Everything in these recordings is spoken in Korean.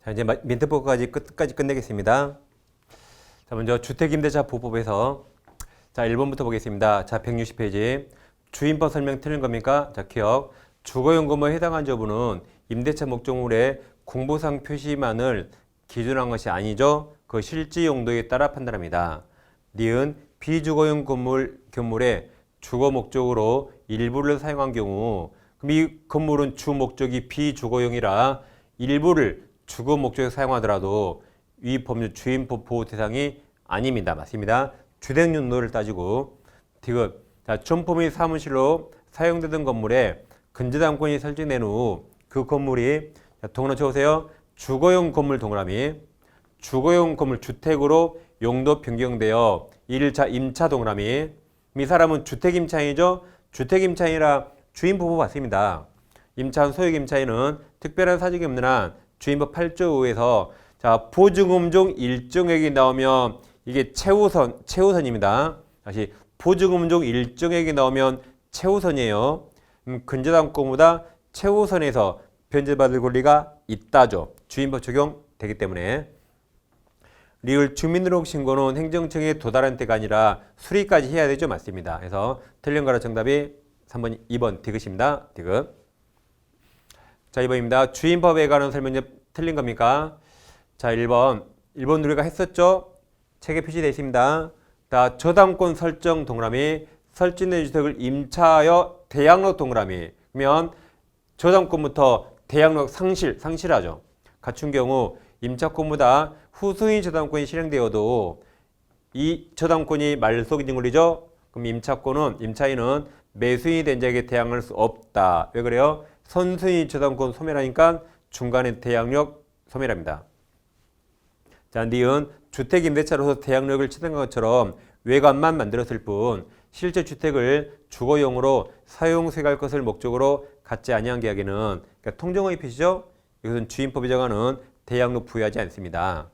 자, 이제 민트법까지 끝까지 끝내겠습니다. 자, 먼저 주택임대차 보호법에서 자, 1번부터 보겠습니다. 자, 160페이지. 주임법 설명 틀린 겁니까? 자, 기억. 주거용건물에 해당한 여부는 임대차 목적물의 공보상 표시만을 기준한 것이 아니죠. 그 실지 용도에 따라 판단합니다. 니은 비주거용 건물의 주거 목적으로 일부를 사용한 경우 그럼 이 건물은 주 목적이 비주거용이라 일부를 주거 목적에 사용하더라도 이 법률 주임법 보호 대상이 아닙니다. 맞습니다. 주택 용도를 따지고 디귿. 자, 점포 및 사무실로 사용되던 건물에 근저당권이 설정된 후 그 건물이 동그라미 쳐보세요. 주거용 건물 동그라미 주거용 건물 주택으로 용도 변경되어 1차 임차 동그라미 이 사람은 주택임차인이죠. 주택임차인이라 주임법 맞습니다. 임차인 소유임차인은 특별한 사정이 없는 한 주임법 8조 5에서 자, 보증금 중 일정액이 나오면 이게 최우선입니다. 다시 보증금 중 일정액이 나오면 최우선이에요. 근저당권보다 최우선에서 변제받을 권리가 있다죠. 주임법 적용되기 때문에. 리을 주민등록 신고는 행정청에 도달한 때가 아니라 수리까지 해야 되죠. 맞습니다. 그래서 틀린 거라 정답이 3번, 2번 디귿입니다. 디귿. 자, 2번입니다. 주임법에 관한 설명이 틀린 겁니까? 자, 1번 우리가 했었죠? 책에 표시되어 있습니다. 자, 저당권 설정 동그라미 설정된 주택을 임차하여 대양록 동그라미 그러면 저당권부터 대양록 상실하죠. 갖춘 경우 임차권보다 후수인 저당권이 실행되어도 이 저당권이 말소기준 권리죠. 그럼 임차인은 매수인이 된 자에게 대항할 수 없다. 왜 그래요? 선수인 저당권 소멸하니까 중간에 대항력 소멸합니다. 자, 니은 주택임대차로서 대항력을 치닫은 것처럼 외관만 만들었을 뿐 실제 주택을 주거용으로 사용수익할 것을 목적으로 갖지 아니한 계약에는 그러니까 통정의 표시죠. 이것은 주임법이 정하는 대항력 부여하지 않습니다.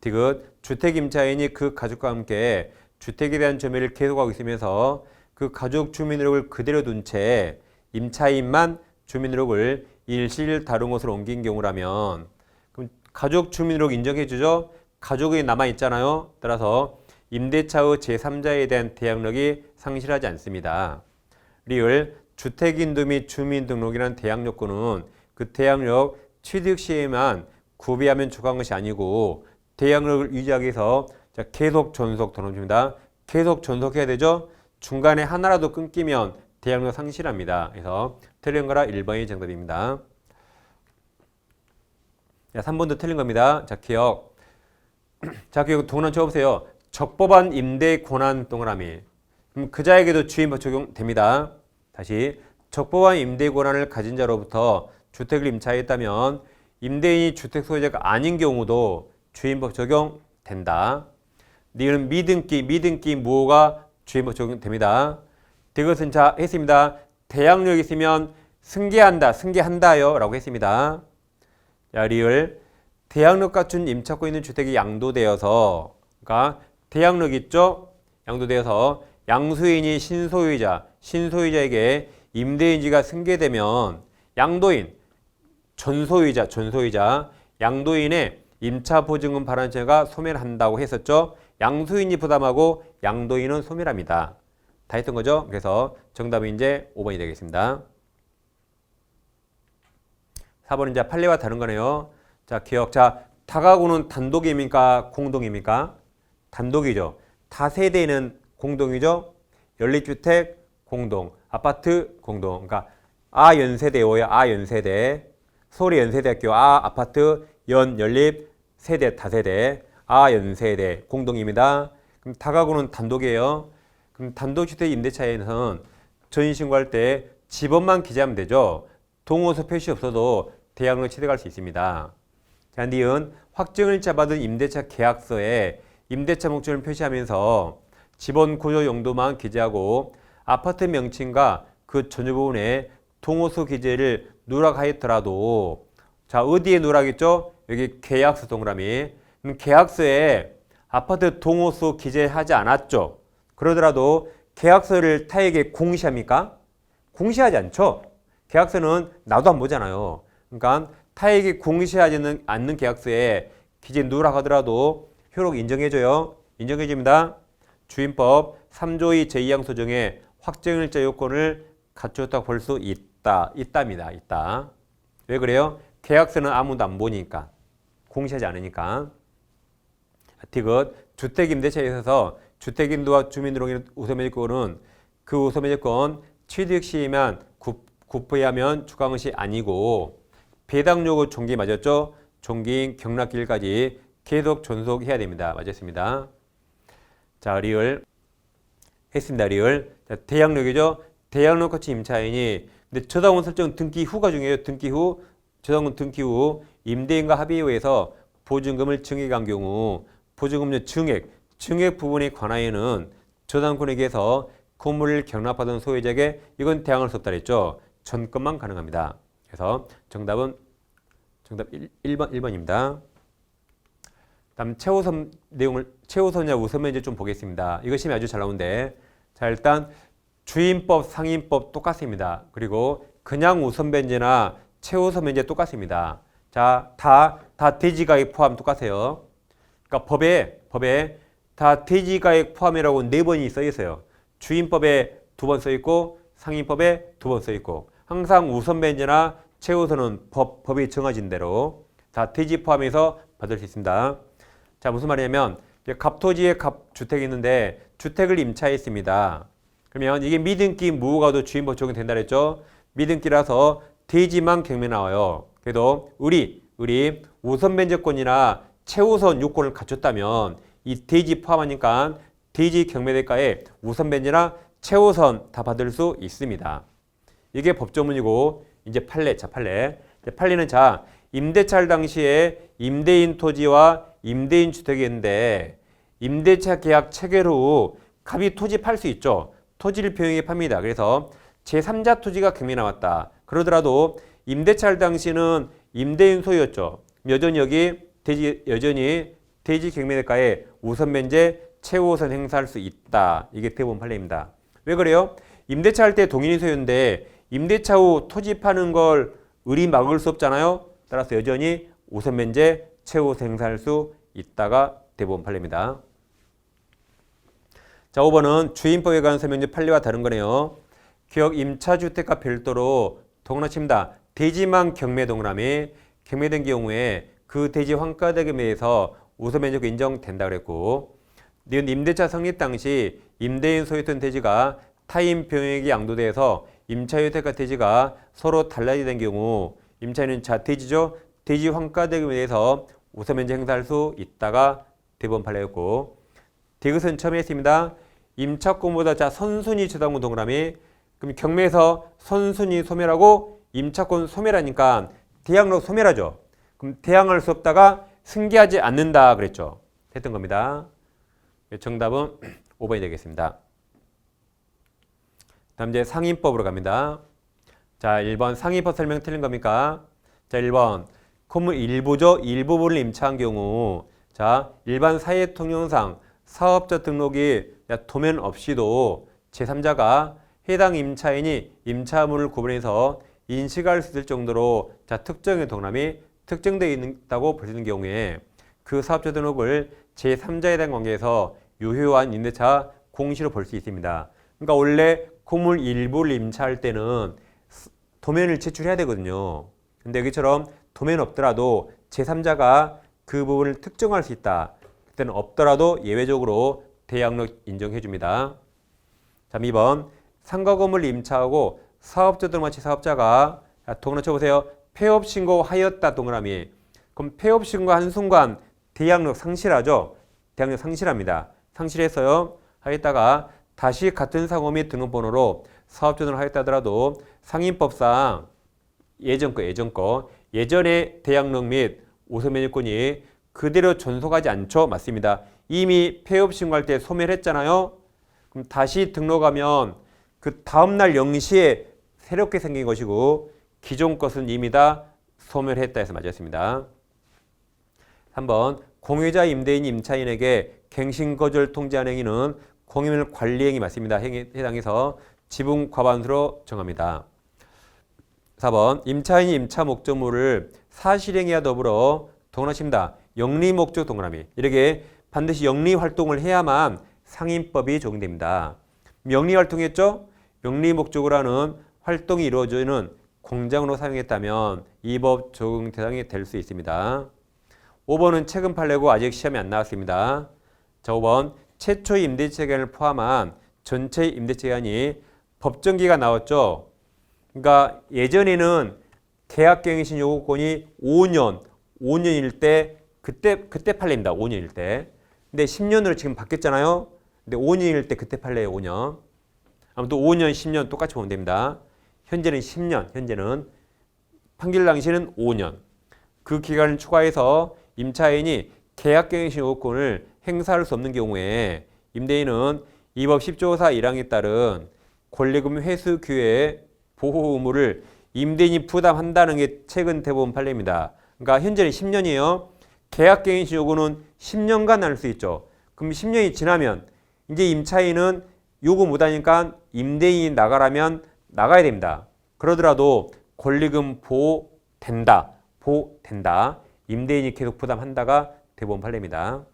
디귿 주택임차인이 그 가족과 함께 주택에 대한 점유를 계속하고 있으면서 그 가족 주민등록을 그대로 둔 채 임차인만 주민등록을 일시일 다른 곳으로 옮긴 경우라면 그럼 가족 주민등록 인정해주죠. 가족이 남아있잖아요. 따라서 임대차의 제3자에 대한 대항력이 상실하지 않습니다. 리을 주택인도 및 주민등록이라는 대항력권은 그 대항력 취득 시에만 구비하면 촉구한 것이 아니고 대항력을 유지하기 위해서 계속 존속 동그라미입니다. 계속 존속해야 되죠. 중간에 하나라도 끊기면 대항력 상실합니다. 그래서 틀린 거라 1번이 정답입니다. 자, 3번도 틀린 겁니다. 자, 기억. 자, 기억 동그라미 쳐보세요. 적법한 임대 권한 동그라미. 그럼 그 자에게도 주임법 적용됩니다. 다시 적법한 임대 권한을 가진 자로부터 주택을 임차했다면 임대인이 주택 소유자가 아닌 경우도 주임법 적용된다. 니은 미등기 무효가 주임법 적용됩니다. 이것은 자 했습니다. 대항력이 있으면 승계한다요 라고 했습니다. 자, 리을 대항력 갖춘 임차권 있는 주택이 양도되어서 그러니까 대항력 있죠? 양도되어서 양수인이 신소유자에게 임대인지가 승계되면 양도인 전소유자 양도인의 임차보증금 발환죄가 소멸한다고 했었죠. 양수인이 부담하고 양도인은 소멸합니다. 다 했던 거죠. 그래서 정답은 이제 5번이 되겠습니다. 4번은 이제 판례와 다른 거네요. 자, 기억. 자, 다가구는 단독입니까? 공동입니까? 단독이죠. 다세대는 공동이죠. 연립주택 공동, 아파트 공동. 그러니까 아연세대예요. 아연세대. 서울연세대학교 아파트 연립 세대 다세대 아연세대 공동입니다. 그럼 다가구는 단독이에요. 그럼 단독주택 임대차에는 전입신고할 때 집원만 기재하면 되죠. 동호서 표시 없어도 대항력 취득할 수 있습니다. 자, 니은 확정일자 받은 임대차 계약서에 임대차 목적을 표시하면서 집원 구조 용도만 기재하고 아파트 명칭과 그 전유 부분에 동호서 기재를 누락하였더라도 자, 어디에 누락했죠? 여기 계약서 동그라미. 계약서에 아파트 동호수 기재하지 않았죠. 그러더라도 계약서를 타에게 공시합니까? 공시하지 않죠. 계약서는 나도 안 보잖아요. 그러니까 타액이 공시하지 않는 계약서에 기재 누락 하더라도 효력 인정해줘요. 인정해줍니다. 주임법 3조의 제2항 소정에 확정일자 요건을 갖추었다고 볼 수 있답니다. 있다. 왜 그래요? 계약서는 아무도 안 보니까. 공시하지 않으니까. 디귿 주택임대차에 있어서 주택인도와 주민등록인 우선매집권은 그 우선매집권 취득 시에만 구포하면 주관시 아니고 배당 요구 종기 맞았죠? 종기인 경락기일까지 계속 존속해야 됩니다. 맞았습니다. 자, 리을 했습니다. 리을. 자, 대항력이죠? 대항력 거치 임차인이 근데 저당권 설정 등기 후가 중요해요. 등기 후 저당권 등기 후 임대인과 합의에 의해서 보증금을 증액한 경우 보증금료 증액 부분에 관하여는 저당권에게서 건물을 경납하던 소유자에게 이건 대항할 수 없다 그랬죠. 전권만 가능합니다. 그래서 정답 1번입니다. 다음 최우선 내용을 최우선이냐 우선면제 좀 보겠습니다. 이것이 아주 잘 나오는데 자 일단 주임법 상임법 똑같습니다. 그리고 그냥 우선변제나 최우선 변제 똑같습니다. 자, 다 대지가액 포함 똑같아요. 그러니까 법에 다 대지가액 포함이라고 4번이 써 있어요. 주임법에 2번 써 있고 상임법에 2번 써 있고 항상 우선 변제나 최우선은 법이 정해진 대로 다 대지 포함해서 받을 수 있습니다. 자, 무슨 말이냐면 갑토지에 갑주택이 있는데 주택을 임차했습니다. 그러면 이게 미등기 무효가도 주임법 적용된다 그랬죠? 미등기라서 대지만 경매 나와요. 그래도 우리 우선 변제권이나 최우선 요건을 갖췄다면 이 대지 포함하니까 대지 경매대가에 우선 변제나 최우선 다 받을 수 있습니다. 이게 법조문이고 이제 판례. 판례는 자 임대차를 당시에 임대인 토지와 임대인 주택이 있는데 임대차 계약 체결 후 갑이 토지 팔 수 있죠. 토지를 병행해 팝니다. 그래서 제3자 토지가 경매 나왔다. 그러더라도 임대차를 당시는 임대인 소유였죠. 여전히 대지 경매대가에 우선 변제 최우선 행사할 수 있다. 이게 대법원 판례입니다. 왜 그래요? 임대차 할 때 동일인 소유인데 임대차 후 토지 파는 걸 을이 막을 수 없잖아요. 따라서 여전히 우선 변제 최우선 행사할 수 있다가 대법원 판례입니다. 자, 5번은 주임법에 관한 설명지 판례와 다른 거네요. 기억 임차주택과 별도로 동그라칩니다. 대지만 경매 동그라미 경매된 경우에 그 대지 환가대금에 의해서 우선 변제가 인정된다 그랬고 임대차 성립 당시 임대인 소유했던 대지가 타인 병역이 양도돼서 임차주택과 대지가 서로 달라지게 된 경우 임차인은 자 대지죠. 대지 환가대금에 의해서 우선 변제 행사할 수 있다가 대법원 판례였고 디귿은 처음에 했습니다. 임차권보다 자 선순위 저당권 동그라미 그럼 경매에서 선순위 소멸하고 임차권 소멸하니까 대항력 소멸하죠. 그럼 대항할 수 없다가 승계하지 않는다 그랬죠. 했던 겁니다. 정답은 5번이 되겠습니다. 다음 이제 상임법으로 갑니다. 자, 1번 상임법 설명 틀린 겁니까? 자, 1번 건물 일부죠. 일부분을 임차한 경우 자, 일반 사회 통용상 사업자 등록이 도면 없이도 제3자가 해당 임차인이 임차물을 구분해서 인식할 수 있을 정도로 자, 특정의 동남이 특정되어 있다고 볼 수 있는 경우에 그 사업자 등록을 제3자에 대한 관계에서 유효한 임대차 공시로 볼 수 있습니다. 그러니까 원래 건물 일부를 임차할 때는 도면을 제출해야 되거든요. 근데 여기처럼 도면 없더라도 제3자가 그 부분을 특정할 수 있다. 그때는 없더라도 예외적으로 대항력 인정해 줍니다. 자, 2번 상가 건물 임차하고 사업자 등록마치 사업자가 동그라미 쳐보세요. 폐업 신고하였다 동그라미. 그럼 폐업 신고한 순간 대항력 상실하죠. 대항력 상실합니다. 상실했어요. 하였다가 다시 같은 상호 및 등록번호로 사업자 등록을 하였다 하더라도 상임법상 예전의 대항력 및 우선 면제권이 그대로 존속하지 않죠. 맞습니다. 이미 폐업 신고할 때 소멸했잖아요. 그럼 다시 등록하면 그 다음날 0시에 새롭게 생긴 것이고 기존 것은 이미 다 소멸했다 해서 맞았습니다. 3번 공유자 임대인 임차인에게 갱신 거절 통지한 행위는 공유물 관리 행위 맞습니다. 해당해서 지분 과반수로 정합니다. 4번 임차인이 임차 목적물을 사실행위와 더불어 동원하십니다. 영리 목적 동그라미. 이렇게 반드시 영리 활동을 해야만 상인법이 적용됩니다. 영리 활동했죠? 영리 목적으로 하는 활동이 이루어지는 공장으로 사용했다면 이 법 적용 대상이 될 수 있습니다. 5번은 최근 판례고 아직 시험이 안 나왔습니다. 자, 5번 최초의 임대차 기간을 포함한 전체 임대차 기간이 법정기가 나왔죠. 그러니까 예전에는 계약갱신 요구권이 5년일 때 그때 판례입니다. 5년일 때. 근데 10년으로 지금 바뀌었잖아요. 근데 5년일 때 그때 판례예요. 5년. 아무튼 5년, 10년 똑같이 보면 됩니다. 현재는 10년, 현재는 판결 당시는 5년. 그 기간을 추가해서 임차인이 계약갱신 요구권을 행사할 수 없는 경우에 임대인은 이 법 10조사 1항에 따른 권리금 회수 기회의 보호 의무를 임대인이 부담한다는 게 최근 대법원 판례입니다. 그러니까 현재는 10년이에요. 계약갱신 요구는 10년간 할 수 있죠. 그럼 10년이 지나면 이제 임차인은 요구 못하니까 임대인이 나가라면 나가야 됩니다. 그러더라도 권리금 보호된다. 임대인이 계속 부담한다가 대법원 판례입니다.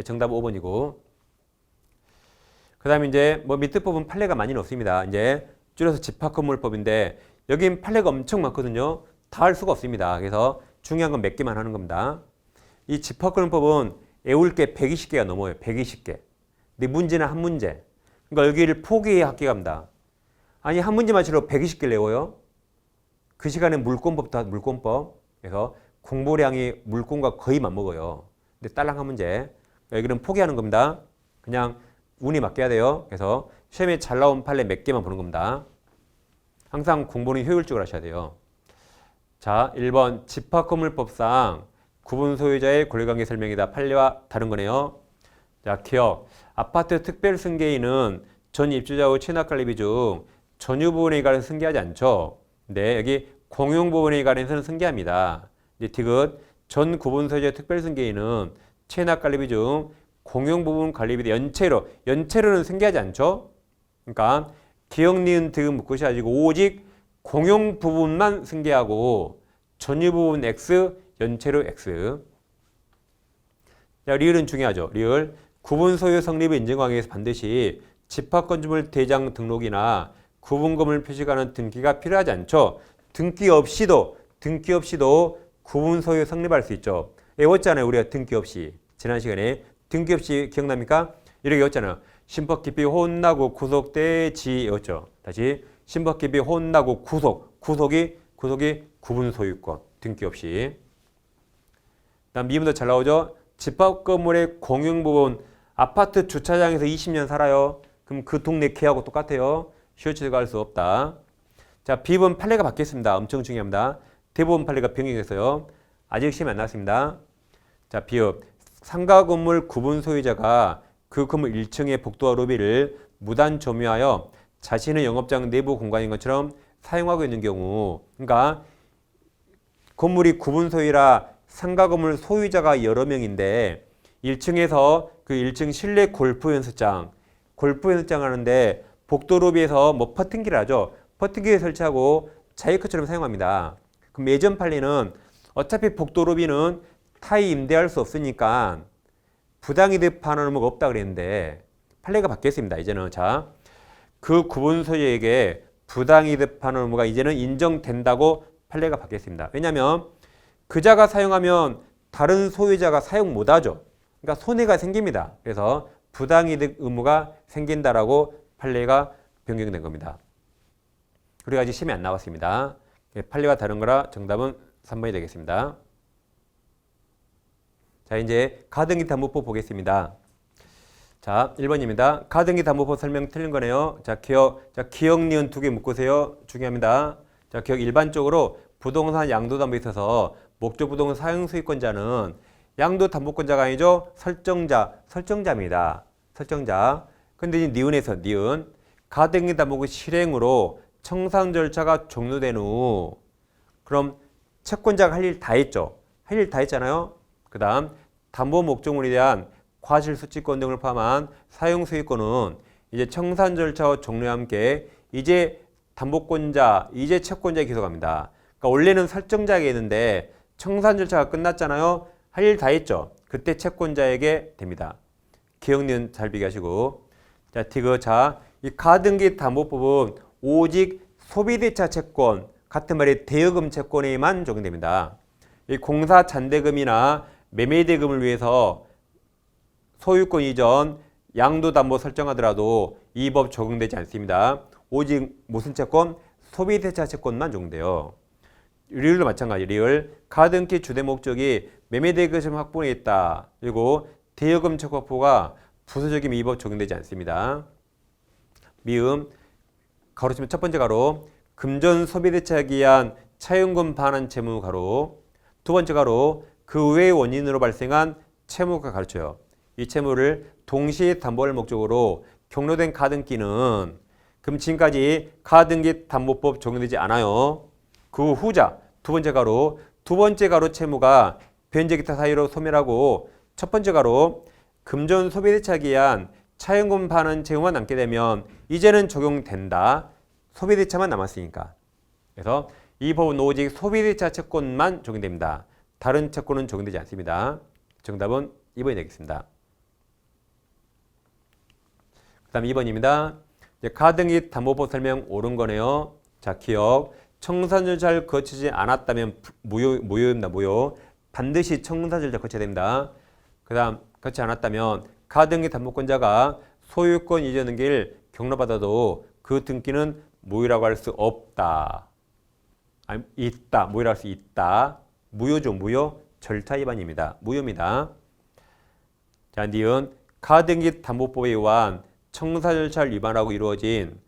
정답 5번이고. 그 다음에 이제 뭐 밑에 법은 판례가 많이는 없습니다. 이제 줄여서 집합건물법인데 여긴 판례가 엄청 많거든요. 다 할 수가 없습니다. 그래서 중요한 건 몇 개만 하는 겁니다. 이 집합건물법은 외울 게 120개가 넘어요. 120개. 근데 문제는 한 문제. 그러니까 여기를 포기해야 합격합니다. 합니다. 아니 한 문제만 치러 120개를 외워요. 그 시간에 물권법도 하고 물권법. 그래서 공부량이 물권과 거의 맞먹어요. 근데 딸랑 한 문제. 여기는 포기하는 겁니다. 그냥 운이 맡겨야 돼요. 그래서 시험에 잘 나온 판례 몇 개만 보는 겁니다. 항상 공부는 효율적으로 하셔야 돼요. 자, 1번 집합건물법상 구분 소유자의 권리관계 설명이다. 판례와 다른 거네요. 자, 기억. 아파트 특별승계인은 전 입주자의 취납관리비 중 전유부분에 관해서 승계하지 않죠. 근데 여기 공용부분에 관해서는 승계합니다. 이제 디귿. 전 구분 소유자의 특별승계인은 취납관리비 중 공용부분 관리비 연체로는 승계하지 않죠. 그러니까 기억, 니은, 디귿 묶으셔 가지고 오직 공용 부분만 승계하고 전유 부분 X, 연체로 X. 자, 리을은 중요하죠. 리을. 구분 소유 성립을 인정하기 위해서 반드시 집합건축물 대장 등록이나 구분건물 표시가는 등기가 필요하지 않죠. 등기 없이도 구분 소유 성립할 수 있죠. 외웠잖아요. 우리가 등기 없이. 지난 시간에 등기 없이 기억납니까? 이렇게 외웠잖아요. 심법 깊이 혼나고 구속되지 외웠죠. 다시 심법 깊이 혼나고 구속이 구분 소유권 등기 없이. 다음 미음도 잘 나오죠. 집합 건물의 공용 부분 아파트 주차장에서 20년 살아요. 그럼 그 동네 개하고 똑같아요. 시효치가 할 수 없다. 자, B번 판례가 바뀌었습니다. 엄청 중요합니다. 대법원 판례가 변경됐어요. 아직 시험이 안 나왔습니다. 자, 비읍. 상가 건물 구분 소유자가 그 건물 1층의 복도와 로비를 무단 점유하여 자신의 영업장 내부 공간인 것처럼 사용하고 있는 경우, 그러니까 건물이 구분 소유라 상가 건물 소유자가 여러 명인데 1층에서 그 1층 실내 골프 연습장 하는데 복도 로비에서 뭐 퍼팅기를 하죠. 퍼팅기를 설치하고 자유크처럼 사용합니다. 그럼 예전 판례는 어차피 복도 로비는 타이 임대할 수 없으니까 부당이득하는 의무가 없다 그랬는데 판례가 바뀌었습니다. 이제는 자, 그 구분 소유에게 부당이득하는 의무가 이제는 인정된다고 판례가 바뀌었습니다. 왜냐하면 그자가 사용하면 다른 소유자가 사용 못하죠. 그러니까 손해가 생깁니다. 그래서 부당이득 의무가 생긴다라고 판례가 변경된 겁니다. 그리고 아직 시험이 안 나왔습니다. 판례가 다른 거라 정답은 3번이 되겠습니다. 자, 이제 가등기 담보법 보겠습니다. 자, 1번입니다. 가등기 담보법 설명 틀린 거네요. 자, 기억, 니은 2개 묶으세요. 중요합니다. 자, 기억 일반적으로 부동산 양도담보에 있어서 목적 부동산 사용 수익권자는 양도담보권자가 아니죠. 설정자입니다. 설정자. 근데 이제 니은에서 니은. 가등기 담보의 실행으로 청산 절차가 종료된 후 그럼 채권자가 할 일 다 했죠. 할 일 다 했잖아요. 그 다음 담보 목적물에 대한 과실수취권 등을 포함한 사용수익권은 이제 청산 절차와 종료와 함께 이제 담보권자, 이제 채권자에 기소합니다. 그러니까 원래는 설정자에게 있는데 청산 절차가 끝났잖아요. 할 일 다 했죠. 그때 채권자에게 됩니다. 기억니은 잘 비교하시고. 자, 이 가등기 담보법은 오직 소비대차 채권, 같은 말이 대여금 채권에만 적용됩니다. 이 공사 잔대금이나 매매대금을 위해서 소유권 이전, 양도담보 설정하더라도 이 법 적용되지 않습니다. 오직 무슨 채권? 소비대차 채권만 적용돼요. 리을도 마찬가지. 리을 가등기 주된 목적이 매매대금 확보에 있다. 그리고 대여금 채권 확보가 부수적이면 이 법 적용되지 않습니다. 미음 가로치면 첫 번째 가로 금전 소비대차에 기한 차용금 반환 채무 가로 두 번째 가로 그 외의 원인으로 발생한 채무가 가르쳐요. 이 채무를 동시에 담보할 목적으로 경로된 가등기는 그럼 지금까지 가등기 담보법 적용되지 않아요. 그 후자 두 번째 가로 채무가 변제 기타 사유로 소멸하고 첫 번째 가로 금전 소비대차에 기한 차용금 반환 채무만 남게 되면 이제는 적용된다. 소비대차만 남았으니까. 그래서 이 법은 오직 소비대차 채권만 적용됩니다. 다른 채권은 적용되지 않습니다. 정답은 2번이 되겠습니다. 그 다음 2번입니다. 가등기 담보법 설명 옳은 거네요. 자, 기억. 청산 절차를 거치지 않았다면 무효입니다. 무효. 반드시 청산 절차 거쳐야 됩니다. 그 다음 거치지 않았다면 가등기 담보권자가 소유권 이전 등기를 경로받아도 그 등기는 무효라고 할 수 없다. 아니, 있다. 무효라고 할 수 있다. 무효죠. 무효. 절차 위반입니다. 무효입니다. 자, 니은 가등기 담보법에 의한 청산 절차를 위반하고 이루어진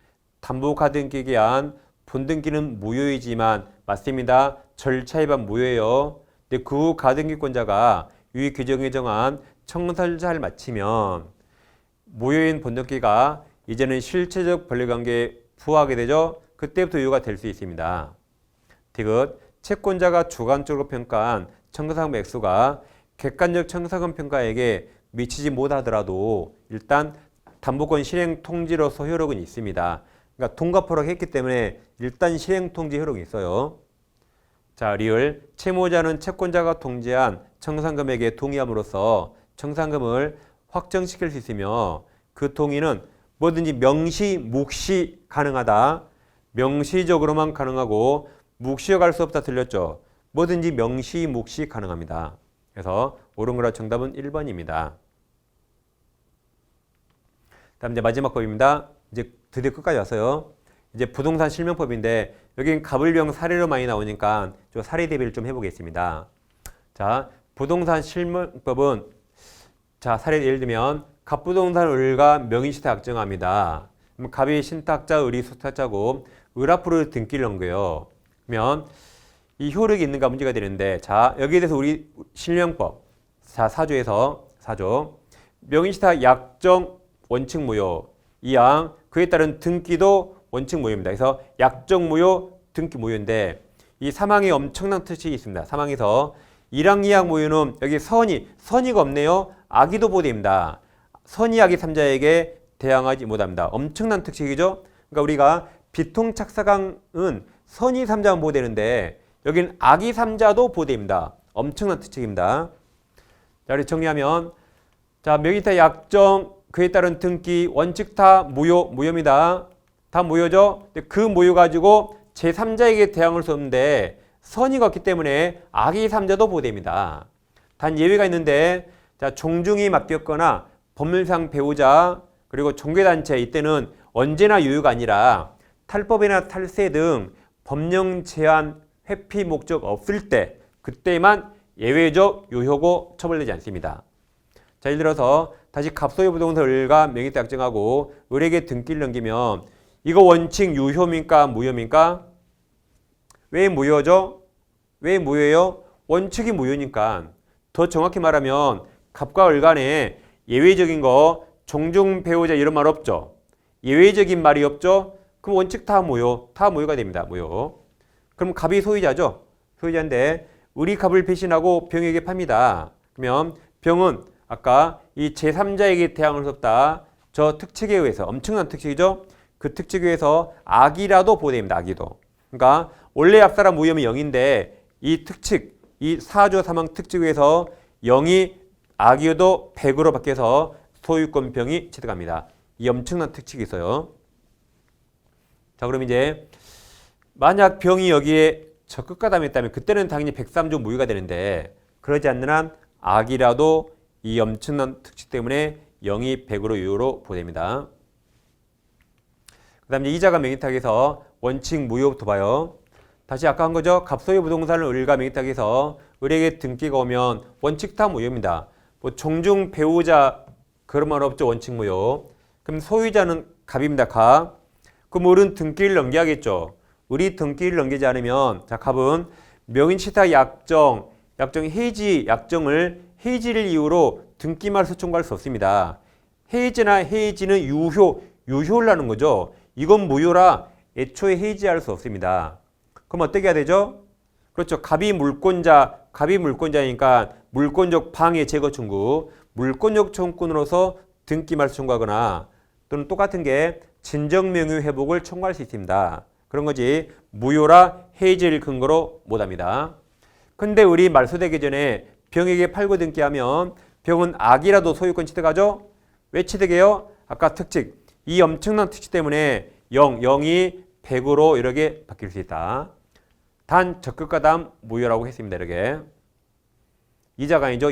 담보 가등기에 기한 본등기는 무효이지만 맞습니다. 절차 위반 무효예요. 근데 그 가등기권자가 위 규정에 정한 청산 절차를 마치면 무효인 본등기가 이제는 실체적 권리관계에 부합하게 되죠. 그때부터 유효가 될 수 있습니다. 디귿 채권자가 주관적으로 평가한 청산금 액수가 객관적 청산금 평가에게 미치지 못하더라도 일단 담보권 실행 통지로서 효력은 있습니다. 그러니까 통과포록 했기 때문에 일단 실행 통지 효력이 있어요. 자, 리을 채무자는 채권자가 통지한 청산금액에 동의함으로써 청산금을 확정시킬 수 있으며 그 동의는 뭐든지 명시, 묵시 가능하다. 명시적으로만 가능하고 묵시가 갈 수 없다 틀렸죠. 뭐든지 명시, 묵시 가능합니다. 그래서 옳은 거라 정답은 1번입니다. 다음 이제 마지막 법입니다. 이제 드디어 끝까지 왔어요. 이제 부동산 실명법인데 여기는 갑을병 사례로 많이 나오니까 좀 사례 대비를 좀 해보겠습니다. 자, 부동산 실명법은 자, 사례 예를 들면 갑부동산 을가 명의신탁 약정합니다. 그럼 갑이 신탁자, 을이 수탁자고 을 앞으로 등기를 넣은 거예요. 그러면 이 효력이 있는가 문제가 되는데 자, 여기에 대해서 우리 실명법 자, 4조에서 명의신탁 약정 원칙 무효 이항 그에 따른 등기도 원칙 무효입니다. 그래서 약정 무효, 등기 무효인데 이 사망에 엄청난 특징이 있습니다. 사망에서 1항, 2항 무효는 여기 선의가 없네요. 악의도 보호됩니다. 선의, 악의 3자에게 대항하지 못합니다. 엄청난 특징이죠. 그러니까 우리가 비통착사강은 선의 3자만 보호되는데 여기는 악의 3자도 보호됩니다. 엄청난 특징입니다. 자, 우리 정리하면 자, 명의신탁 약정 그에 따른 등기 원칙 다 무효입니다. 다 무효죠. 그 무효 가지고 제3자에게 대항할 수 없는데 선의가 없기 때문에 악의 3자도 보호됩니다. 단 예외가 있는데 자, 종중이 맡겼거나 법률상 배우자 그리고 종교단체 이때는 언제나 유효가 아니라 탈법이나 탈세 등 법령 제한 회피 목적 없을 때 그때만 예외적 유효고 처벌되지 않습니다. 자, 예를 들어서 다시 갑소유 부동산 을가 명의신탁 약정하고 을에게 등기를 넘기면 이거 원칙 유효입니까? 무효입니까? 왜 무효죠? 왜 무효예요? 원칙이 무효니까. 더 정확히 말하면 갑과 을 간에 예외적인 거 종중 배우자 이런 말 없죠. 예외적인 말이 없죠. 그럼 원칙 다 무효. 다 무효가 됩니다. 무효. 그럼 갑이 소유자죠. 소유자인데 을이 갑을 배신하고 병에게 팝니다. 그러면 병은 아까 이 제3자에게 대항할 수 없다. 저 특칙에 의해서 엄청난 특칙이죠. 그 특칙에 의해서 악이라도 보호됩니다. 악이도. 그러니까 원래 앞사람 무효면 0인데 이 특칙, 이 사조 사망 특칙에 의해서 0이 악이어도 100으로 바뀌어서 소유권병이 취득합니다. 이 엄청난 특칙이 있어요. 자, 그럼 이제 만약 병이 여기에 적극가담이 있다면 그때는 당연히 103조 무효가 되는데 그러지 않는 한 악이라도 이 엄청난 특칙 때문에 0이 100으로 유효로 보호됩니다. 그 다음에 이자가 명의탁에서 원칙 무효부터 봐요. 다시 아까 한 거죠. 갑소유 부동산을 을과 명의탁에서 을에게 등기가 오면 원칙 다 무효입니다. 뭐 종중 배우자 그런 말 없죠. 원칙 무효. 그럼 소유자는 갑입니다. 갑. 그럼 을은 등기를 넘겨야겠죠. 을이 등기를 넘기지 않으면 자 갑은 명의치탁 약정 해지 약정을 해지를 이유로 등기 말소 청구할 수 없습니다. 해지나 해지는 유효를 하는 거죠. 이건 무효라 애초에 해지할 수 없습니다. 그럼 어떻게 해야 되죠? 그렇죠. 갑이 물권자니까 물권적 방해 제거 청구, 물권적 청구권으로서 등기 말소 청구하거나 또는 똑같은 게 진정명의 회복을 청구할 수 있습니다. 그런 거지 무효라 해지를 근거로 못합니다. 근데 우리 말소되기 전에 병에게 팔고 등기하면 병은 악이라도 소유권 취득하죠? 왜 취득해요? 아까 특칙, 이 엄청난 특칙 때문에 0이 100으로 이렇게 바뀔 수 있다. 단 적극가담 무효라고 했습니다. 이렇게 이자간이죠.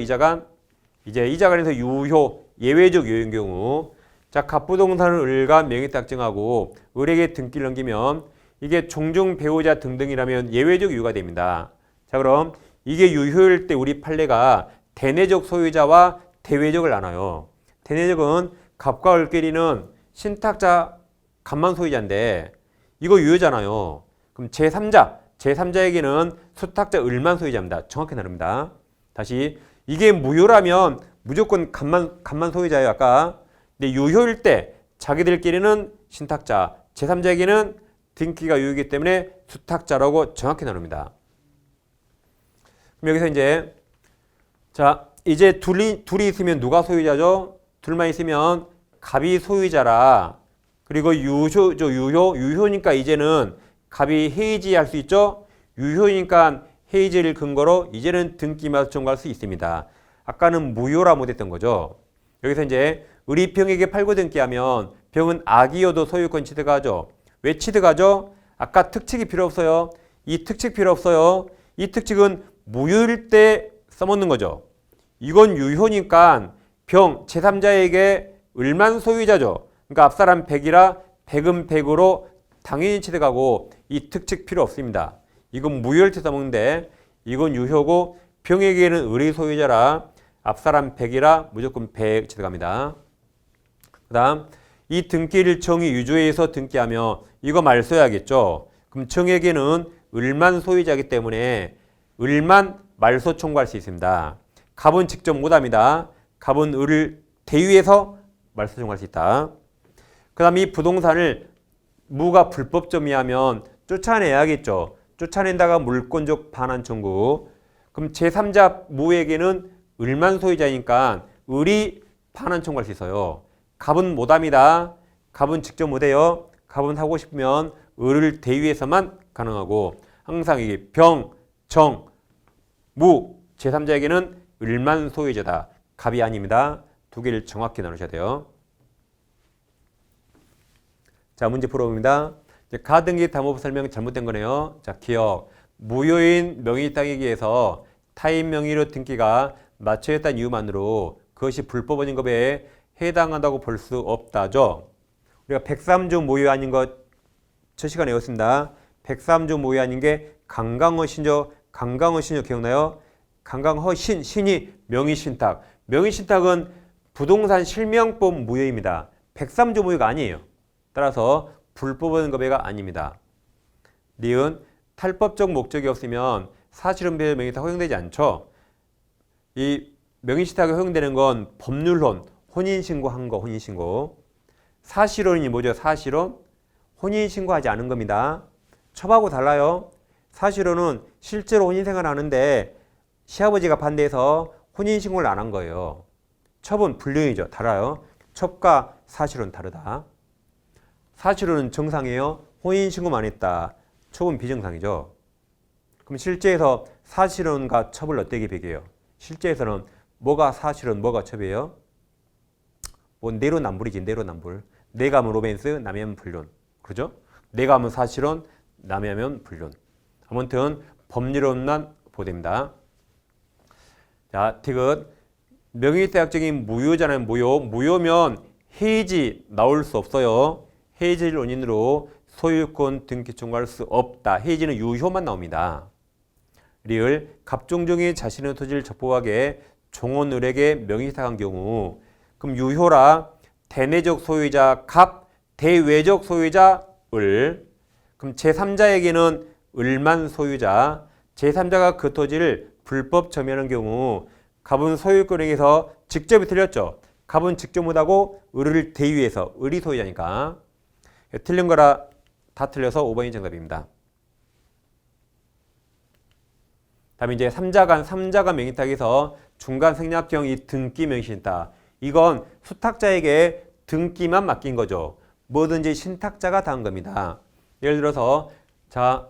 이자간에서 유효, 예외적 유효인 경우 자 갑부동산을 을과 명의탁 정하고 을에게 등기를 넘기면 이게 종중 배우자 등등이라면 예외적 유효가 됩니다. 자 그럼 이게 유효일 때 우리 판례가 대내적 소유자와 대외적을 나눠요. 대내적은 갑과 을끼리는 신탁자 갑만 소유자인데 이거 유효잖아요. 그럼 제3자에게는 수탁자 을만 소유자입니다. 정확히 나눕니다. 다시 이게 무효라면 무조건 갑만 소유자예요. 아까. 근데 유효일 때 자기들끼리는 신탁자, 제3자에게는 등기가 유효이기 때문에 수탁자라고 정확히 나눕니다. 그럼 여기서 이제 둘이 있으면 누가 소유자죠? 둘만 있으면 갑이 소유자라. 그리고 유효니까 이제는 갑이 해지할 수 있죠? 유효니까 해지를 근거로 이제는 등기 말소 청구할 수 있습니다. 아까는 무효라 못했던 거죠. 여기서 이제 을이 병에게 팔고 등기하면 병은 악이어도 소유권 취득하죠. 왜 취득하죠? 아까 특칙이 필요 없어요. 이 특칙 필요 없어요. 이 특칙은 무효일 때 써먹는 거죠. 이건 유효니까 병, 제3자에게 을만 소유자죠. 그러니까 앞사람 100이라 100은 100으로 당연히 취득하고 이 특칙 필요 없습니다. 이건 무효일 때 써먹는데 이건 유효고 병에게는 을이 소유자라 앞사람 100이라 무조건 100 취득합니다. 그 다음 이 등기를 정의 유주해서 등기하며 이거 말소해야겠죠. 그럼 정에게는 을만 소유자이기 때문에 을만 말소 청구할 수 있습니다. 갑은 직접 못합니다. 갑은 을을 대위해서 말소 청구할 수 있다. 그 다음 이 부동산을 무가 불법 점유하면 쫓아내야겠죠. 쫓아낸다가 물권적 반환 청구. 그럼 제3자 무에게는 을만 소유자니까 을이 반환 청구할 수 있어요. 갑은 못합니다. 갑은 직접 못해요. 갑은 하고 싶으면 을을 대위해서만 가능하고 항상 이게 병, 정, 무 제3자에게는 을만 소유자다. 갑이 아닙니다. 두 개를 정확히 나누셔야 돼요. 자, 문제 풀어봅니다. 가등기 담보법 설명 잘못된 거네요. 자, 기억. 무효인 명의 땅이기 위해서 타인 명의로 등기가 맞춰졌다는 이유만으로 그것이 불법 원인급에 해당한다고 볼 수 없다죠. 우리가 103조 무효 아닌 것 첫 시간에 외웠습니다. 103조 무효 아닌 게 강강허 신조 기억나요? 강강허 신이 명의신탁. 명의신탁은 부동산 실명법 무효입니다. 103조 무효가 아니에요. 따라서 불법 원인급여가 아닙니다. 니은 탈법적 목적이 없으면 사실은배 명의신탁 허용되지 않죠. 이 명의신탁이 허용되는 건 법률론, 혼인신고한 거, 혼인신고. 사실혼이 뭐죠? 사실혼? 혼인신고하지 않은 겁니다. 첩하고 달라요. 사실혼은 실제로 혼인생활 하는데 시아버지가 반대해서 혼인신고를 안 한 거예요. 첩은 불륜이죠. 달라요. 첩과 사실혼 다르다. 사실은 정상이에요? 혼인신고만 했다. 첩은 비정상이죠. 그럼 실제에서 사실혼과 첩을 어떻게 비교해요? 실제에서는 뭐가 사실혼, 뭐가 첩이에요? 뭐 내로남불이지, 내로남불. 내가 하면 로맨스, 남이 하면 불륜. 그죠? 내가 하면 사실혼, 남이 하면 불륜. 아무튼 법률혼만 보됩니다. 자, 티귿. 명의사약적인 무효잖아요. 무효면 해지 나올 수 없어요. 해지를 원인으로 소유권 등기 청구할 수 없다. 해지는 유효만 나옵니다. 리을. 갑종종이 자신의 토지를 적법하게 종언을에게 명의사한 경우, 그럼 유효라 대내적 소유자 갑, 대외적 소유자 을. 그럼 제3자에게는 을만 소유자, 제3자가 그 토지를 불법 점유하는 경우 갑은 소유권에게서 직접이 틀렸죠. 갑은 직접 못하고 을을 대위해서, 을이 소유자니까. 틀린 거라 다 틀려서 5번이 정답입니다. 다음에 이제 3자간 명의탁에서 중간 생략형 이 등기 명의신탁. 이건 수탁자에게 등기만 맡긴 거죠. 뭐든지 신탁자가 다 한 겁니다. 예를 들어서 자,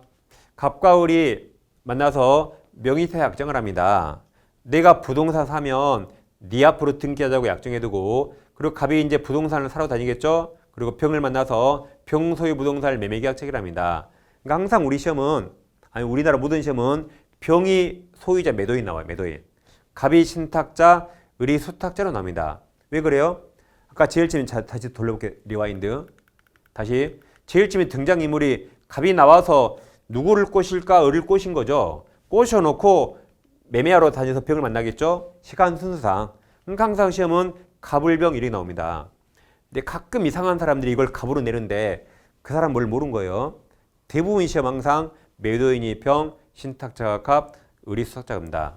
갑과 을이 만나서 명의세 약정을 합니다. 내가 부동산 사면 네 앞으로 등기하자고 약정해두고, 그리고 갑이 이제 부동산을 사러 다니겠죠. 그리고 병을 만나서 병 소유 부동산을 매매 계약 체결합니다. 그러니까 항상 우리 시험은, 아니 우리나라 모든 시험은 병이 소유자 매도인 나와요. 매도인. 갑이 신탁자, 을이 수탁자로 나옵니다. 왜 그래요? 아까 제일 처음에 다시 돌려볼게요. 리와인드. 다시 제일 처음에 등장인물이 갑이 나와서 누구를 꼬실까? 을을 꼬신 거죠. 꼬셔놓고 매매하러 다녀서 병을 만나겠죠. 시간 순서상. 그러니까 항상 시험은 갑을병 이렇게 나옵니다. 근데 가끔 이상한 사람들이 이걸 갑으로 내는데 그 사람 뭘 모르는 거예요. 대부분 시험 항상 매도인이 병, 신탁자가 갑, 을이 수탁자입니다.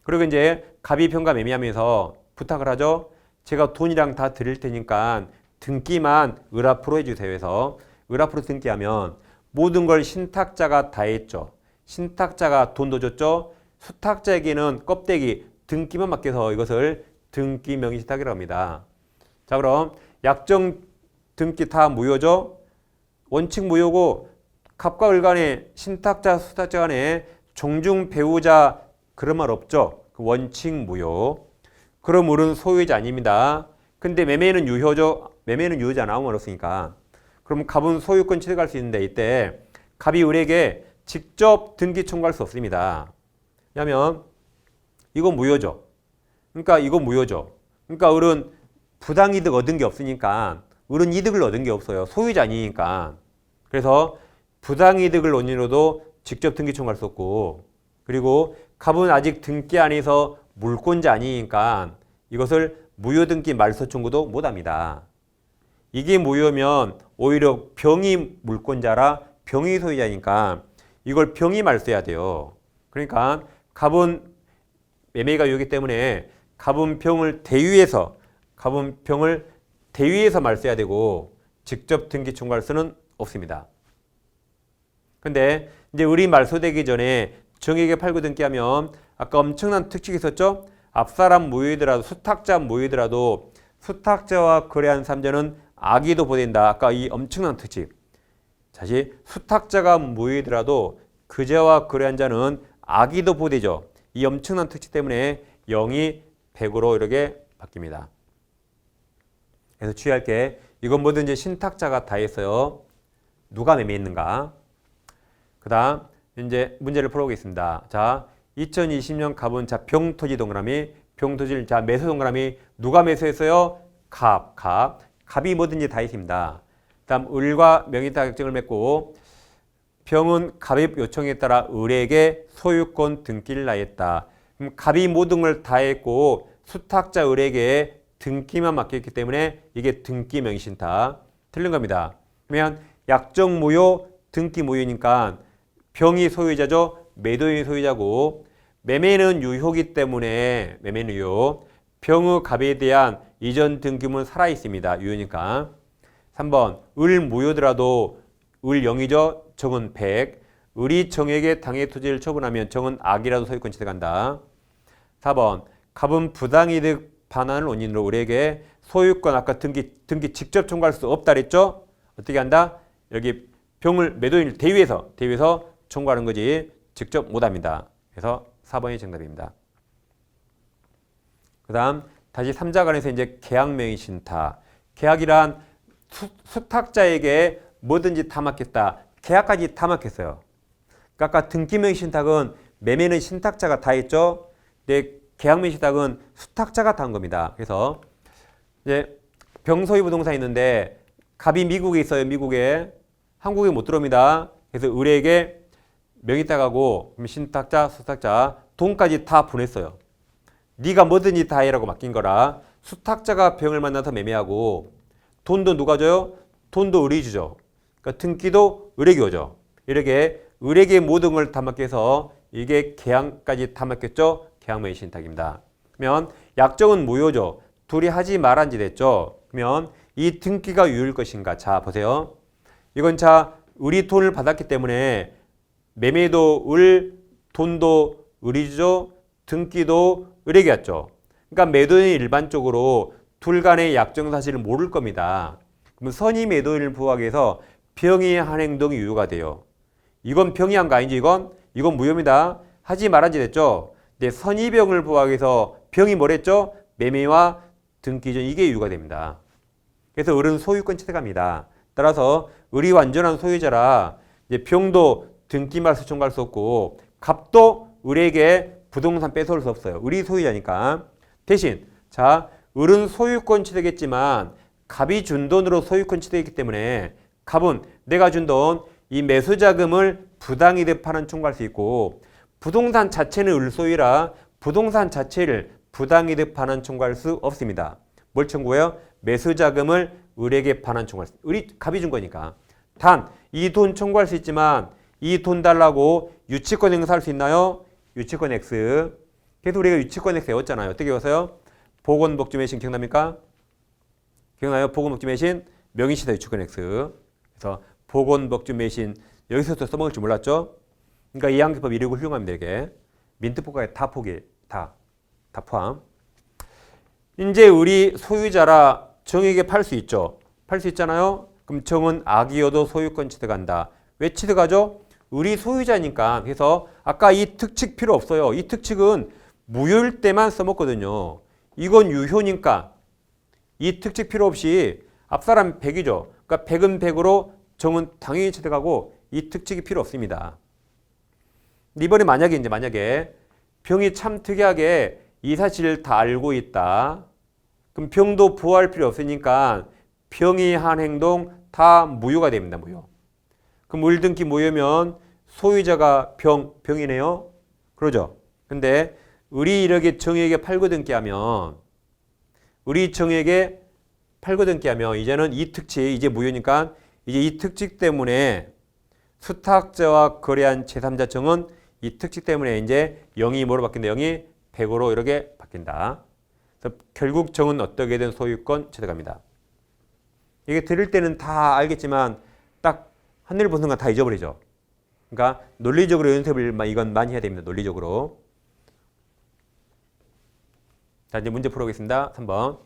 그리고 이제 갑이 병과 매매하면서 부탁을 하죠. 제가 돈이랑 다 드릴 테니까 등기만 을 앞으로 해주세요 해서 을 앞으로 등기하면 모든 걸 신탁자가 다 했죠. 신탁자가 돈도 줬죠. 수탁자에게는 껍데기 등기만 맡겨서 이것을 등기 명의신탁이라고 합니다. 자, 그럼 약정 등기 다 무효죠. 원칙 무효고 갑과 을 간에 신탁자 수탁자 간에 종중 배우자 그런 말 없죠. 원칙 무효. 그럼 을은 소유자 아닙니다. 근데 매매는 유효죠. 매매는 유효잖아. 아무 말 없으니까. 그럼 갑은 소유권 취득할 수 있는데 이때 갑이 을에게 직접 등기 청구할 수 없습니다. 왜냐하면 이건 무효죠. 그러니까 이건 무효죠. 그러니까 을은 부당이득 얻은 게 없으니까 을은 이득을 얻은 게 없어요. 소유자 아니니까. 그래서 부당이득을 원인으로도 직접 등기 청구할 수 없고, 그리고 갑은 아직 등기 안에서 물권자 아니니까 이것을 무효등기 말소 청구도 못합니다. 이게 무효면 오히려 병이 물권자라 병이 소유자니까 이걸 병이 말소해야 돼요. 그러니까 갑은 매매가 유효이기 때문에 갑은 병을 대위해서 말소해야 되고 직접 등기 청구할 수는 없습니다. 근데 이제 을이 말소되기 전에 정에게 팔고 등기하면 아까 엄청난 특징이 있었죠? 앞사람 무효이더라도 수탁자 무효이더라도 수탁자와 거래한 삼자는 악의도 보낸다. 아까 이 엄청난 특징. 다시 수탁자가 무효이더라도 그자와 거래한 자는 악의도 보되죠. 이 엄청난 특징 때문에 0이 100으로 이렇게 바뀝니다. 그래서 주의할 게 이건 뭐든지 신탁자가 다 했어요. 누가 매매했는가? 그 다음 이제 문제를 풀어보겠습니다. 자, 2020년 갑은 자 병토지 동그라미, 병토지를 자 매수 동그라미 누가 매수했어요? 갑이 뭐든지 다 있습니다. 다음 을과 명의탁 약정을 맺고 병은 갑의 요청에 따라 을에게 소유권 등기를 나했다. 그럼 갑이 모든 걸 다 했고 수탁자 을에게 등기만 맡겼기 때문에 이게 등기 명의신탁. 틀린 겁니다. 그러면 약정 무효, 등기 무효니까 병이 소유자죠. 매도인이 소유자고 매매는 유효기 때문에 매매는 유효. 병의 갑에 대한 이전 등기물은 살아있습니다. 유효니까. 3번 을 무효더라도 을 0이죠. 정은 100. 을이 정에게 당해 토지를 처분하면 정은 악이라도 소유권 취득한다. 4번 갑은 부당이득 반환을 원인으로 을에게 소유권 아까 등기 직접 청구할 수 없다 그랬죠. 어떻게 한다? 여기 병을 매도인을 대위해서 청구하는 거지 직접 못합니다. 그래서 4번이 정답입니다. 그 다음 다시 3자 간에서 이제 계약명의 신탁. 계약이란 수탁자에게 뭐든지 다 맡겼다. 계약까지 다 맡겼어요. 그러니까 아까 등기명의 신탁은 매매는 신탁자가 다 했죠. 근데 계약명의 신탁은 수탁자가 다 한 겁니다. 그래서 이제 병소유 부동산이 있는데 갑이 미국에 있어요. 미국에. 한국에 못 들어옵니다. 그래서 을에게 명의 따가고 신탁자, 수탁자 돈까지 다 보냈어요. 네가 뭐든지 다 해라고 맡긴 거라 수탁자가 병을 만나서 매매하고 돈도 누가 줘요? 돈도 을이 주죠. 그러니까 등기도 을에게 오죠. 이렇게 을에게 모든 걸 다 맡겨서 이게 계약까지 다 맡겼죠. 계약명의 신탁입니다. 그러면 약정은 무효죠. 둘이 하지 말한지 됐죠. 그러면 이 등기가 유효일 것인가? 자 보세요. 이건 자 을이 돈을 받았기 때문에 매매도 을, 돈도 을이 주죠. 등기도 을에게 왔죠. 그러니까 매도인이 일반적으로 둘 간의 약정 사실을 모를 겁니다. 그럼 선의 매도인을 부하기 위해서 병이 한 행동이 유효가 돼요. 이건 병이 한 거 아니지 이건 무효입니다. 하지 말한지 됐죠. 근데 선의병을 부하기 위해서 병이 뭐랬죠? 매매와 등기 전 이게 유효가 됩니다. 그래서 을은 소유권 취득합니다. 따라서 을이 완전한 소유자라 이제 병도 등기말소 청구할 수 없고 갑도 을에게 부동산 뺏어올 수 없어요. 을이 소유자니까. 대신 자 을은 소유권 취득했지만 갑이 준 돈으로 소유권 취득했기 때문에 갑은 내가 준 돈 이 매수자금을 부당이득판은 청구할 수 있고 부동산 자체는 을 소유라 부동산 자체를 부당이득판은 청구할 수 없습니다. 뭘 청구해요? 매수자금을 을에게 반환 청구할 수 있어요. 을이 갑이 준 거니까. 단 이 돈 청구할 수 있지만 이 돈 달라고 유치권 행사할 수 있나요? 유치권 X. 그래서 우리가 유치권 X 외웠잖아요. 어떻게 외웠어요? 보건복지 매신 기억납니까? 기억나요? 보건복지 매신 명의시사 유치권 X. 그래서 보건복지 매신 여기서부터 써먹을 줄 몰랐죠? 그러니까 이항기법 이력을 훌륭합니다. 이게 민트포카에 다 포기 다 포함. 이제 우리 소유자라 정에게 팔 수 있죠. 팔 수 있잖아요. 그럼 정은 악이어도 소유권 취득한다. 왜 취득하죠? 우리 소유자니까. 그래서 아까 이 특칙 필요 없어요. 이 특칙은 무효일 때만 써먹거든요. 이건 유효니까 이 특칙 필요 없이 앞사람 100이죠. 그러니까 100은 100으로 정은 당연히 취득하고 이 특칙이 필요 없습니다. 이번에 만약에 병이 참 특이하게 이 사실을 다 알고 있다. 그럼 병도 보호할 필요 없으니까 병이 한 행동 다 무효가 됩니다. 무효. 그럼 을등기 무효면 소유자가 병이네요. 그러죠. 근데 을이 이렇게 정에게 팔고 등기하면 이제는 이 특칙 이제 무효니까 이제 이 특칙 때문에 수탁자와 거래한 제3자 정은 이 특칙 때문에 이제 0이 뭐로 바뀐다? 0이 100으로 이렇게 바뀐다. 그래서 결국 정은 어떻게든 소유권 취득합니다. 이게 들을 때는 다 알겠지만 딱 하늘 보는 순간 다 잊어버리죠. 그러니까 논리적으로 연습을 이건 많이 해야 됩니다. 논리적으로. 자 이제 문제 풀어보겠습니다. 3번.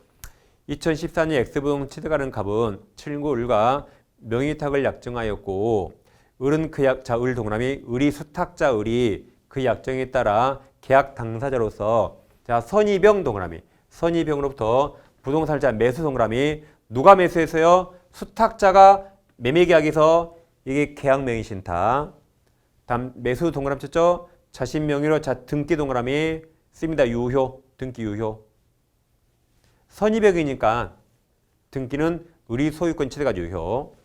2014년 X부동 취득하는 갑은 친구 을과 명의탁을 약정하였고 을은 을 동그라미 을이 수탁자 을이 그 약정에 따라 계약 당사자로서 자 선의병 동그라미 선의병으로부터 부동산자 매수 동그라미 누가 매수했어요? 수탁자가 매매계약에서 이게 계약명의 신탁. 다음 매수 동그라미 쳤죠? 자신 명의로 자 등기 동그라미 씁니다. 유효 등기 유효. 선의병이니까 등기는 을이 소유권 취득가 유효.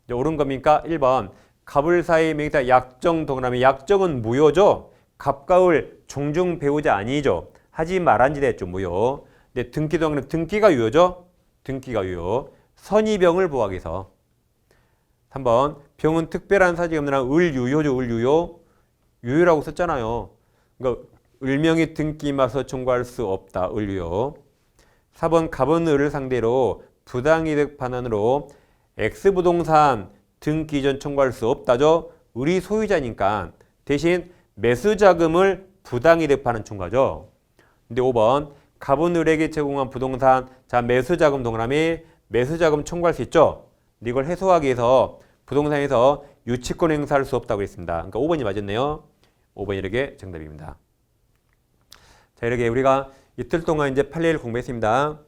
이제 옳은 겁니까? 1번 갑을 사이 명의다 약정 동그라미 약정은 무효죠. 갑과 을 종중 배우자 아니죠. 하지 말한지 됐죠. 무효. 근데 등기 동그라미 등기가 유효죠. 등기가 유효. 선의병을 보호하기 위해서. 3번 병은 특별한 사직이 없는 한 을 유효죠. 을 유효. 유효라고 썼잖아요. 그러니까 을명의 등기마서 청구할 수 없다. 을 유효. 4번 갑은 을을 상대로 부당이득 반환으로 X부동산 등기 이전 청구할 수 없다죠. 을이 소유자니까 대신 매수자금을 부당이득 반환 청구하죠. 근데 5번 갑은 을에게 제공한 부동산 자 매수자금 동그라미 매수자금 청구할 수 있죠. 이걸 해소하기 위해서 부동산에서 유치권 행사할 수 없다고 했습니다. 그러니까 5번이 맞았네요. 5번이 이렇게 정답입니다. 자, 이렇게 우리가 이틀 동안 이제 판례를 공부했습니다.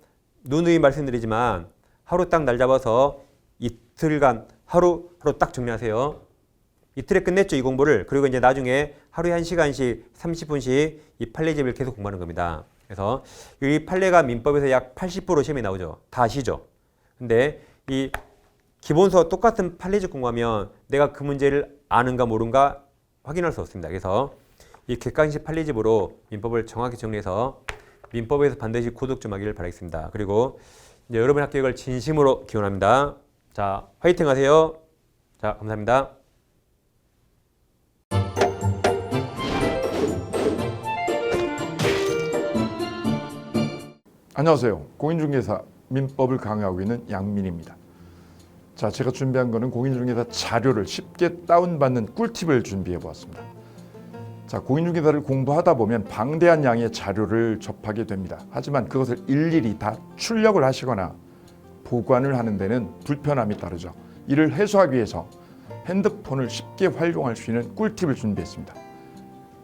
누누이 말씀드리지만 하루 딱 날 잡아서 이틀간 하루 딱 정리하세요. 이틀에 끝냈죠, 이 공부를. 그리고 이제 나중에 하루에 1시간씩 30분씩 이 판례집을 계속 공부하는 겁니다. 그래서 이 판례가 민법에서 약 80% 시험에 나오죠. 다 아시죠? 근데 이 기본서와 똑같은 판례집 공부하면 내가 그 문제를 아는가 모르는가 확인할 수 없습니다. 그래서 이 객관식 판례집으로 민법을 정확히 정리해서 민법에서 반드시 고득 좀 하기를 바라겠습니다. 그리고 이제 여러분 합격을 진심으로 기원합니다. 자, 화이팅 하세요. 자, 감사합니다. 안녕하세요. 공인중개사 민법을 강의하고 있는 양민입니다. 자, 제가 준비한 거는 공인중개사 자료를 쉽게 다운받는 꿀팁을 준비해 보았습니다. 자, 공인중개사를 공부하다 보면 방대한 양의 자료를 접하게 됩니다. 하지만 그것을 일일이 다 출력을 하시거나 보관을 하는 데는 불편함이 따르죠. 이를 해소하기 위해서 핸드폰을 쉽게 활용할 수 있는 꿀팁을 준비했습니다.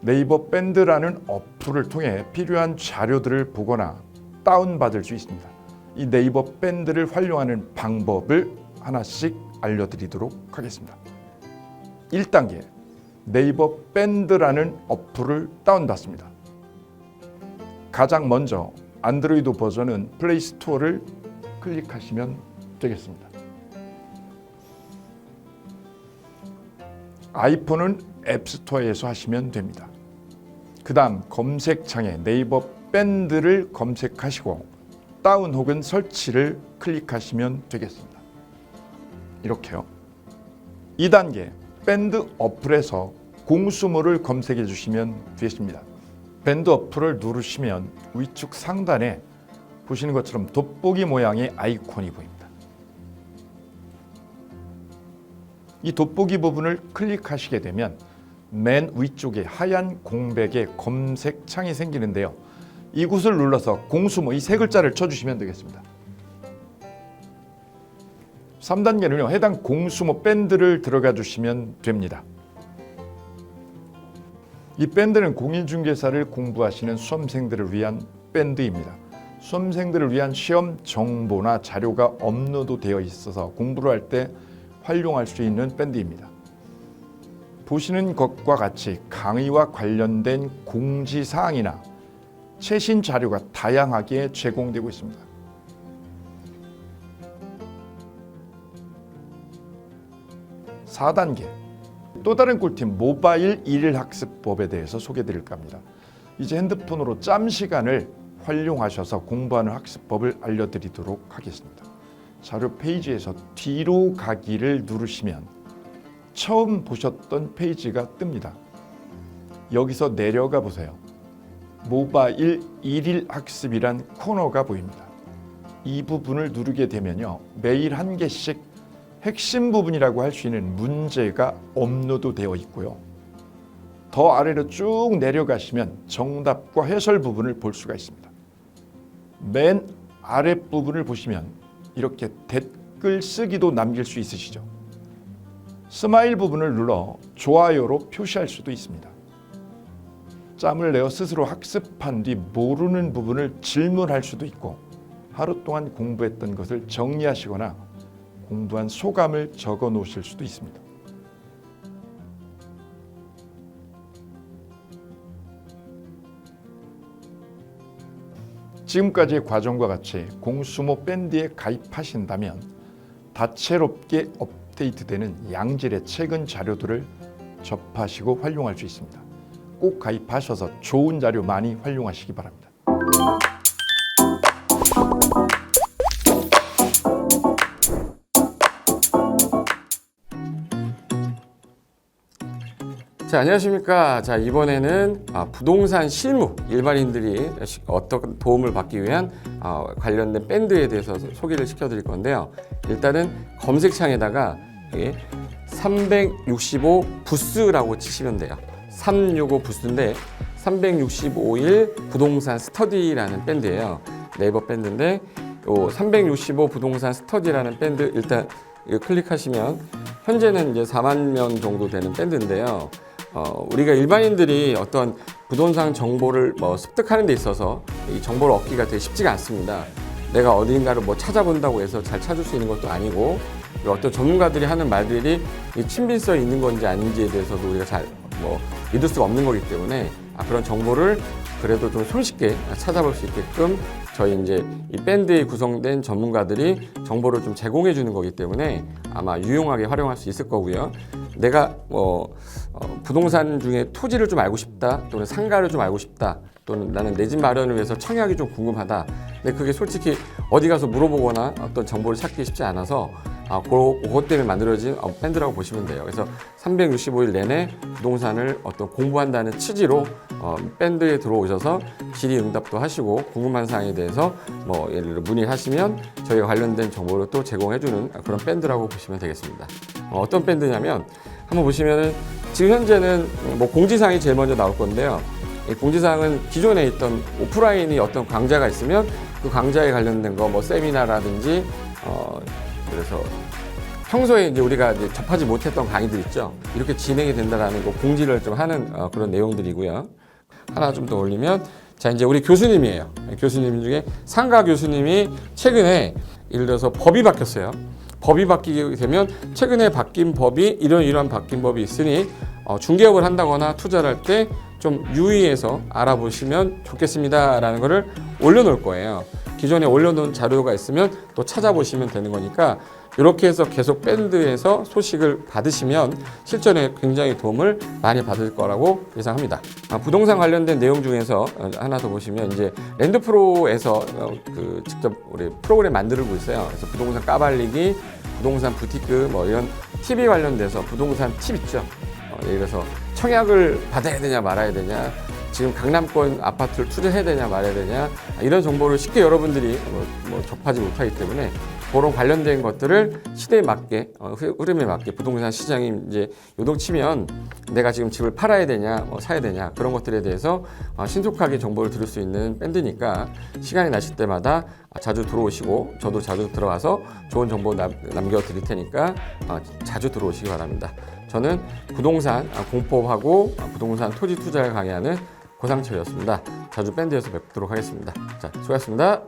네이버 밴드라는 어플을 통해 필요한 자료들을 보거나 다운받을 수 있습니다. 이 네이버 밴드를 활용하는 방법을 하나씩 알려드리도록 하겠습니다. 1단계, 네이버 밴드라는 어플을 다운받습니다. 가장 먼저 안드로이드 버전은 플레이 스토어를 클릭하시면 되겠습니다. 아이폰은 앱스토어에서 하시면 됩니다. 그 다음 검색창에 네이버 밴드를 검색하시고 다운 혹은 설치를 클릭하시면 되겠습니다. 이렇게요. 2단계, 밴드 어플에서 공수모를 검색해 주시면 되겠습니다. 밴드 어플을 누르시면 위쪽 상단에 보시는 것처럼 돋보기 모양의 아이콘이 보입니다. 이 돋보기 부분을 클릭하시게 되면 맨 위쪽에 하얀 공백의 검색창이 생기는데요. 이곳을 눌러서 공수모 이 세 글자를 쳐주시면 되겠습니다. 3단계는요. 해당 공수모 밴드를 들어가 주시면 됩니다. 이 밴드는 공인중개사를 공부하시는 수험생들을 위한 밴드입니다. 수험생들을 위한 시험 정보나 자료가 업로드되어 있어서 공부를 할 때 활용할 수 있는 밴드입니다. 보시는 것과 같이 강의와 관련된 공지사항이나 최신 자료가 다양하게 제공되고 있습니다. (4단계) 또 다른 꿀팁 모바일 일일학습법에 대해서 소개드릴까 합니다. 이제 핸드폰으로 짬 시간을 활용하셔서 공부하는 학습법을 알려드리도록 하겠습니다. 자료 페이지에서 뒤로 가기를 누르시면 처음 보셨던 페이지가 뜹니다. 여기서 내려가 보세요. 모바일 일일 학습이란 코너가 보입니다. 이 부분을 누르게 되면요. 매일 한 개씩 핵심 부분이라고 할 수 있는 문제가 업로드되어 있고요. 더 아래로 쭉 내려가시면 정답과 해설 부분을 볼 수가 있습니다. 맨 아랫부분을 보시면 이렇게 댓글 쓰기도 남길 수 있으시죠. 스마일 부분을 눌러 좋아요로 표시할 수도 있습니다. 짬을 내어 스스로 학습한 뒤 모르는 부분을 질문할 수도 있고 하루 동안 공부했던 것을 정리하시거나 공부한 소감을 적어 놓으실 수도 있습니다. 지금까지의 과정과 같이 공수모 밴드에 가입하신다면 다채롭게 업데이트되는 양질의 최근 자료들을 접하시고 활용할 수 있습니다. 꼭 가입하셔서 좋은 자료 많이 활용하시기 바랍니다. 자, 안녕하십니까. 자, 이번에는 부동산 실무 일반인들이 어떤 도움을 받기 위한 관련된 밴드에 대해서 소개를 시켜드릴 건데요. 일단은 검색창에다가 365 부스라고 치시면 돼요. 365 부스인데 365일 부동산 스터디라는 밴드예요. 네이버 밴드인데 365 부동산 스터디라는 밴드 일단 이거 클릭하시면 현재는 이제 4만 명 정도 되는 밴드인데요. 우리가 일반인들이 어떤 부동산 정보를 습득하는 데 있어서 이 정보를 얻기가 되게 쉽지가 않습니다. 내가 어딘가를 찾아본다고 해서 잘 찾을 수 있는 것도 아니고, 어떤 전문가들이 하는 말들이 이 친밀성이 있는 건지 아닌지에 대해서도 우리가 잘 믿을 수가 없는 거기 때문에 그런 정보를 그래도 좀 손쉽게 찾아볼 수 있게끔 저희 이제 이 밴드에 구성된 전문가들이 정보를 좀 제공해 주는 거기 때문에 아마 유용하게 활용할 수 있을 거고요. 내가 부동산 중에 토지를 좀 알고 싶다, 또는 상가를 좀 알고 싶다, 또는 나는 내 집 마련을 위해서 청약이 좀 궁금하다. 근데 그게 솔직히 어디 가서 물어보거나 어떤 정보를 찾기 쉽지 않아서 그것 때문에 만들어진 밴드라고 보시면 돼요. 그래서 365일 내내 부동산을 어떤 공부한다는 취지로 밴드에 들어오셔서 질의응답도 하시고 궁금한 사항에 대해서 예를 들어 문의를 하시면 저희가 관련된 정보를 또 제공해주는 그런 밴드라고 보시면 되겠습니다. 어떤 밴드냐면 한번 보시면은 지금 현재는 공지사항이 제일 먼저 나올 건데요. 이 공지사항은 기존에 있던 오프라인이 어떤 강좌가 있으면 그 강좌에 관련된 거 세미나라든지 그래서 평소에 이제 우리가 이제 접하지 못했던 강의들 있죠. 이렇게 진행이 된다라는 거 공지를 좀 하는 그런 내용들이고요. 하나 좀 더 올리면 자 이제 우리 교수님이에요. 교수님 중에 상가 교수님이 최근에 예를 들어서 법이 바뀌었어요. 법이 바뀌게 되면 최근에 바뀐 법이 이러한 바뀐 법이 있으니 중개업을 한다거나 투자를 할 때 좀 유의해서 알아보시면 좋겠습니다라는 거를 올려놓을 거예요. 기존에 올려놓은 자료가 있으면 또 찾아보시면 되는 거니까 이렇게 해서 계속 밴드에서 소식을 받으시면 실전에 굉장히 도움을 많이 받을 거라고 예상합니다. 부동산 관련된 내용 중에서 하나 더 보시면 이제 랜드프로에서 직접 우리 프로그램 만들고 있어요. 그래서 부동산 까발리기, 부동산 부티크 이런 팁이 관련돼서 부동산 팁 있죠. 예를 들어서 청약을 받아야 되냐 말아야 되냐, 지금 강남권 아파트를 투자해야 되냐 말아야 되냐, 이런 정보를 쉽게 여러분들이 접하지 못하기 때문에 그런 관련된 것들을 시대에 맞게 흐름에 맞게 부동산 시장이 이제 요동치면 내가 지금 집을 팔아야 되냐 사야 되냐 그런 것들에 대해서 신속하게 정보를 들을 수 있는 밴드니까 시간이 나실 때마다 자주 들어오시고 저도 자주 들어와서 좋은 정보 남겨드릴 테니까 자주 들어오시기 바랍니다. 저는 부동산 공법하고 부동산 토지 투자를 강의하는 고상철이었습니다. 자주 밴드에서 뵙도록 하겠습니다. 자, 수고하셨습니다.